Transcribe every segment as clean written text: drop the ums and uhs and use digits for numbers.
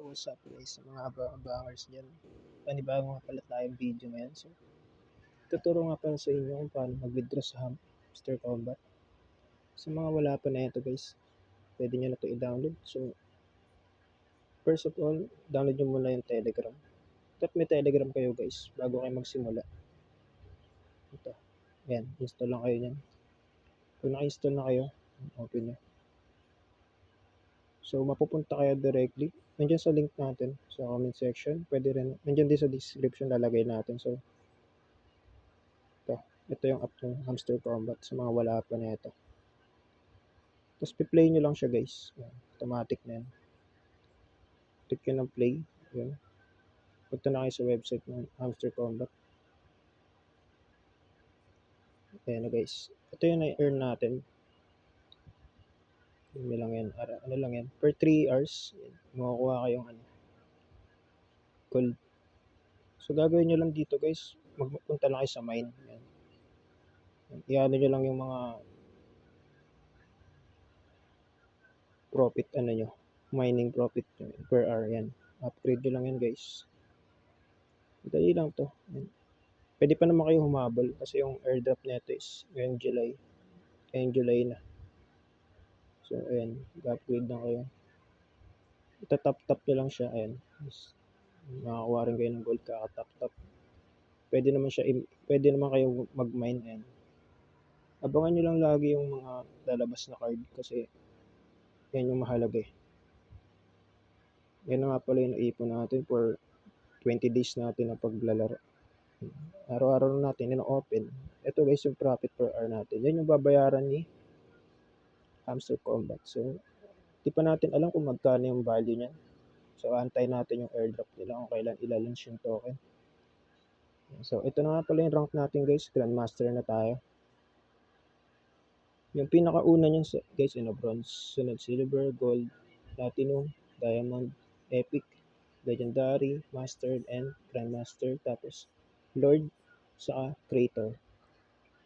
usap guys sa mga abangers dyan. Panibago nga pala tayong video ngayon. So, tuturo nga pala sa inyo kung paano mag-withdraw sa Hamster Combat. Sa mga wala pa na ito guys, pwede nyo na ito i-download. So, first of all, download nyo muna yung Telegram. Dapat may Telegram kayo guys, bago kayo magsimula. Ito. Yan, install lang kayo nyan. Kung naka-install na kayo, open nyo. So, mapupunta kayo directly. Nandiyan sa link natin sa comment section. Pwede rin. Nandiyan din sa description lalagay natin. So, ito yung app ng Hamster Combat sa mga wala pa na ito. Tapos, piplay nyo lang siya guys. Yan. Automatic na yan. Click nyo ng play. Yan. Punta na kayo sa website ng Hamster Combat. Ayan na guys. Ito yung na-earn natin. Ano lang yan. Ano lang yan. Per 3 hours, makukuha kayong gold. So, gagawin nyo lang dito guys. Magpunta lang kayo sa mine. Yan. I-ano nyo lang yung mga profit, mining profit per hour. Yan. Upgrade nyo lang yan guys. Dali lang to. Yan. Pwede pa naman kayo humabol kasi yung airdrop nito is ngayong July. Ngayong July na. So, ayan. Upgrade lang kayo. Itatap-tap nyo lang siya. Ayan. Makakuha rin kayo ng gold kaka-tap-tap. Pwede naman kayo mag-mine. Ayan. Abangan nyo lang lagi yung mga lalabas na card kasi yan yung mahalaga eh. Yan na nga pala yung naipon natin for 20 days natin na paglalaro. Araw-araw natin ino-open. Ito guys yung profit per hour natin. Yan yung babayaran ni Hamster Combat. So, di pa natin alam kung magkano yung value niya. So, antay natin yung airdrop nila kung kailan ilalunch yung token. So, ito na nga pala yung rank natin guys. Grandmaster na tayo. Yung pinakauna niyan guys, bronze, sunod silver, gold, platinum, diamond, epic, legendary, mastered, and grandmaster. Tapos, lord, saka creator.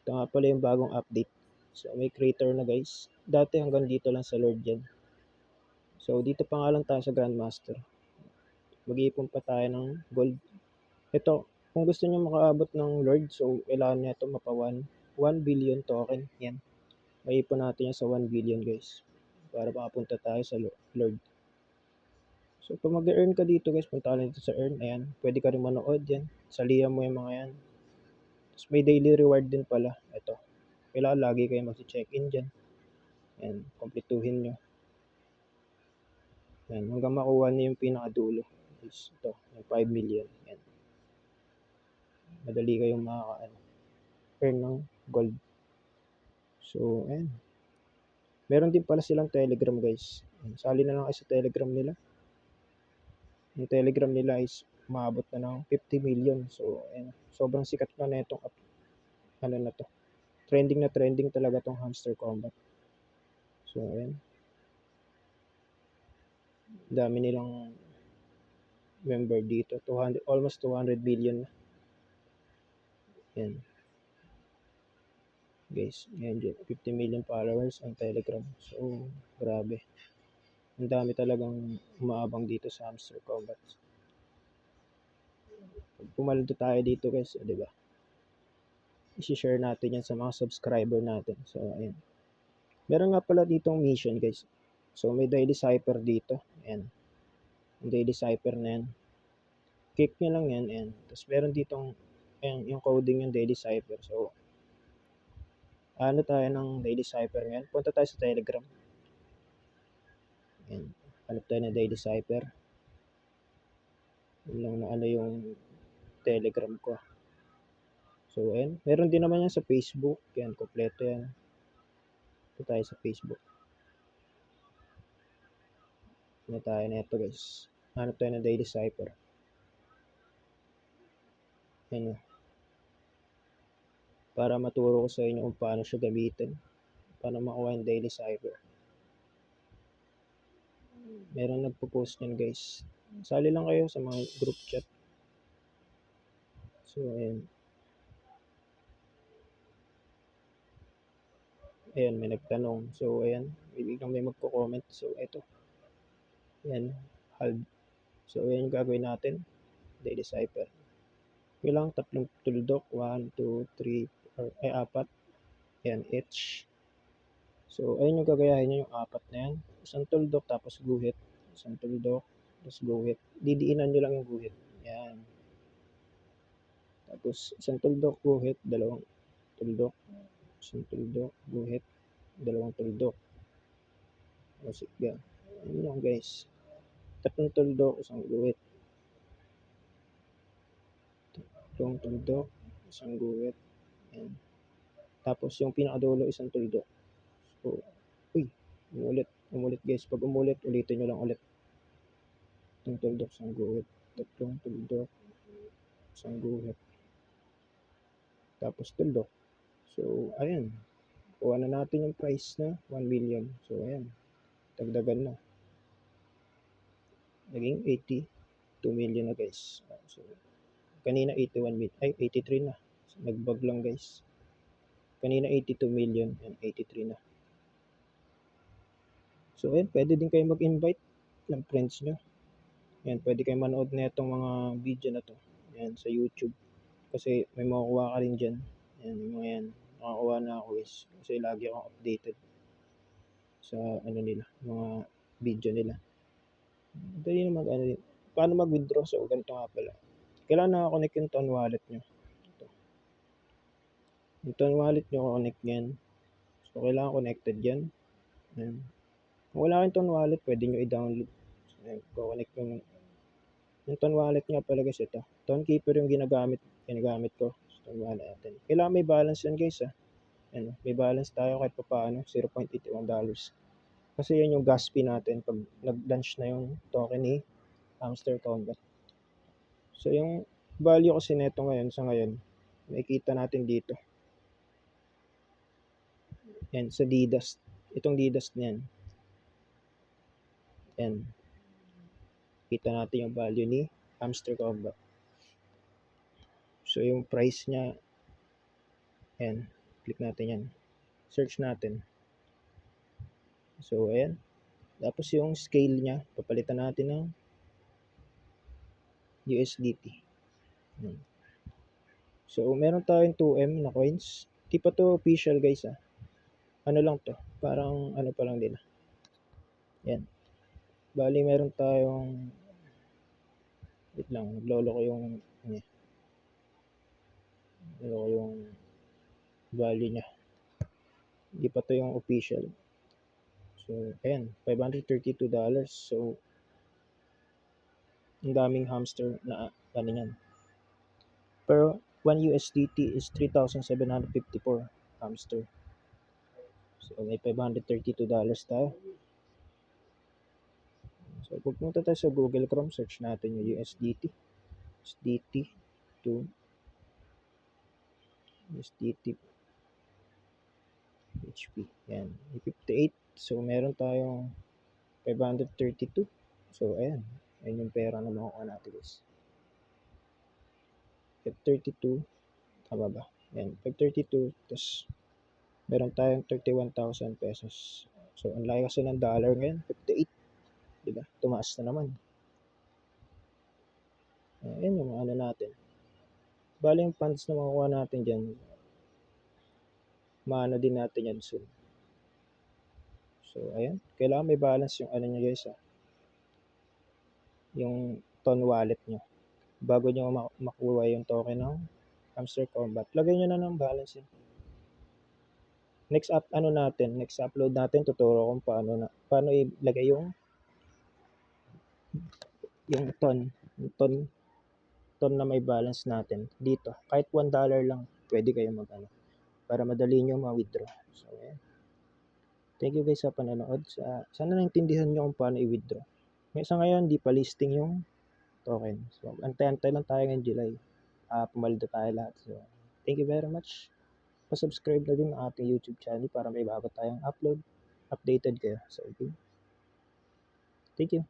Ito nga pala yung bagong update. So, may creator na guys. Dati hanggang dito lang sa lord yan. So, dito pa nga lang tayo sa grandmaster. Mag-iipon pa tayo ng gold. Ito, kung gusto nyo makaabot ng lord, so, kailangan nyo ito mapa 1 billion token. Yan. Maipon natin yan sa 1 billion guys. Para makapunta tayo sa lord. So, pag mag-earn ka dito guys, punta ka dito sa earn. Ayan, pwede ka rin manood yan. Salihan mo yung mga yan. Tapos may daily reward din pala. Ito. Kailangan lagi kayo mag-check-in dyan. Ayan, kompletuhin nyo. Ayan, hanggang makuha niyo yung pinakadulo. Ito, yung 5 million. Ayan. Madali kayong makaka-earn ng gold. So, ayan. Meron din pala silang Telegram guys. Sali na lang kayo sa Telegram nila. Yung Telegram nila is umabot na ng 50 million. So, ayan. Sobrang sikat na itong app. Na to. Trending na trending talaga tong Hamster Combat. So, ayan. Dami nilang member dito. Almost 200 million na. Ayan. Guys, ayan, 50 million followers ang Telegram. So, grabe. Ang dami talagang umaabang dito sa Hamster Combat. Pumaldo tayo dito guys, di ba? I-share natin yan sa mga subscriber natin. So, ayan. Meron nga pala ditong mission guys. So, may daily cipher dito. Ayan. Yung daily cipher na yan. Click nyo lang yan. Ayan. Tapos meron ditong, ayan, yung coding yung daily cipher. So, ano tayo ng daily cipher ngayon? Punta tayo sa Telegram. Ayan. Hanap tayo ng daily cipher. Yun lang na yung Telegram ko. So, ayan. Meron din naman yan sa Facebook. Yan, kompleto yan. Ito tayo sa Facebook. Ano tayo na ito guys. Hanap tayo ng daily cipher. Ayan. Para maturo ko sa inyo kung paano siya gamitin. Paano makuha yung daily cipher. Meron nagpo-post yan guys. Sali lang kayo sa mga group chat. So, ayan. Ayan, may nagtanong. So, ayan. Biglang may magko-comment. So, ito. Ayan. Halb. So, yan yung gagawin natin. Daily cipher. Kailangan tatlong tuldok. 1, 2, 3, or ay 4. Yan, each. So, ayun yung gagayahin nyo yung 4 na yan. Isang tuldok tapos guhit. Isang tuldok tapos guhit. Didiinan nyo lang yung guhit. Yan. Tapos isang tuldok, guhit, dalawang tuldok. Isang tuldok, guhit, dalawang tuldok. O sige. Ayun lang guys. Tatlong tuldok, isang guhit. Tatlong tuldok, isang guhit. Yan. Tapos yung pinakadulo, isang tuldok. So, uy, umulit guys. Pag umulit, ulitin nyo lang ulit. Tatlong tuldok, isang guhit. Tatlong tuldok, isang guhit. Tapos tuldok. So, ayan. Kuha na natin yung price na 1 million. So, ayan. Dagdagan na. Naging 82 million na guys. So, kanina 81 million. Ay, 83 na. So, nag-bug lang guys. Kanina 82 million and 83 na. So, ayan. Pwede din kayo mag-invite ng friends nyo. Ayan. Pwede kayo manood na itong mga video na to. Ayan, sa YouTube. Kasi may makukuha ka rin dyan. Ayan, yung mga yan. Nakakuha na ako guys. Kasi lagi akong updated sa ano nila, mga video nila. Dali na paano mag-withdraw? So, ganito nga pala. Kailangan nakakonect yung Ton wallet nyo. Ito. Yung Ton wallet nyo, connect yan. So, kailangan connected yan. Ayan. Kung wala kayong Ton wallet, pwede nyo i-download. So, ayan, connect yung Ton wallet nga pala guys, ito. Ton Keeper yung ginagamit ko. So, Ton wallet natin. Kailangan may balance yan guys, ha. Ayan, may balance tayo kahit pa paano, $0.81. Kasi yan yung gas fee natin pag nag-launch na yung token ni Hamster Combat. So, yung value kasi neto ngayon, sa ngayon, makikita natin dito. Yan, sa DDoS. Itong DDoS na yan. Yan. Kita natin yung value ni Hamster Combat. So, yung price niya, yan. Click natin yan. Search natin. So, ayan. Tapos yung scale niya, papalitan natin ng USDT. Yan. So, meron tayong 2M na coins. Di pa to official guys, ha. Ano lang to? Parang ano pa lang din. Yan. Bali, meron tayong wait lang, naglolo ko yung value niya. Hindi pa to yung official. So, ayan, $532. So, ang daming hamster na ano yan. Pero 1 USDT is 3,754 hamster. So, may $532 tayo. So, pupunta tayo sa Google Chrome, search natin yung USDT. USDT to USDT HP. Yan. 58. So, meron tayong 532. So, ayan. Ayan yung pera na makuha natin guys. 532. Tama ba? Yan. 532. Tapos, meron tayong 31,000 pesos. So, ang laki kasi ng dollar ngayon. 58. Diba? Tumaas na naman. Ayan yung ano natin. Bali yung funds na makukuha natin dyan, maano din natin yan soon. So, ayan. Kailangan may balance yung ano nyo guys, ha. Yung Ton wallet nyo. Bago nyo makuha yung token ng Hamster Combat. Lagay nyo na ng balance yun. Next upload natin, tuturo kung paano ilagay yung ton na may balance natin dito. Kahit $1 lang, pwede kayo para madali nyo ma-withdraw. So, ayan. Thank you guys sa panonood. Sana naintindihan nyo kung paano i-withdraw. Sa ngayon, di pa listing yung token. So, antay-antay lang tayo ngayong July. Pumaldo tayo lahat. So, thank you very much. Pa-subscribe na din ang ating YouTube channel para may bago tayong upload. Updated kayo. So, okay. Thank you.